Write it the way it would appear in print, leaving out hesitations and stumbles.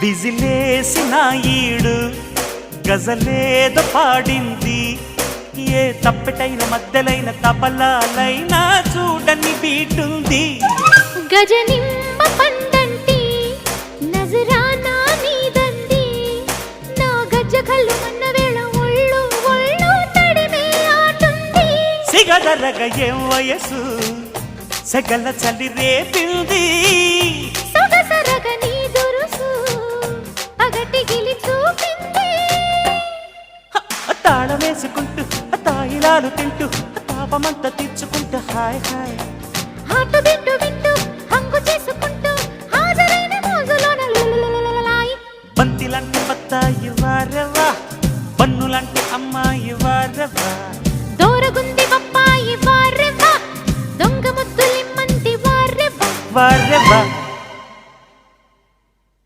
విజిలేసిన ఈడు గజలేదో పాడింది, ఏ తప్పెటైన మధ్యలైన తపలాలైనా చూడని బీటుంది. గజనిమ్మ పండంటి నజరానా నీదండి, నా గజ్జ కళ్ళు అన్న వేళ ఒళ్ళు ఒళ్ళు తడిమే ఆటుంది. సిగదరగ ఏం వయసు సగల చలి రేపింది, సొగసరగ నీ దురుసు పగటి గిలి చూపింది. తాళమేసుకుంటూ తాయిలాలు తింటూ తాపమంతా తీర్చుకుంటూ హాయ్ హాయ్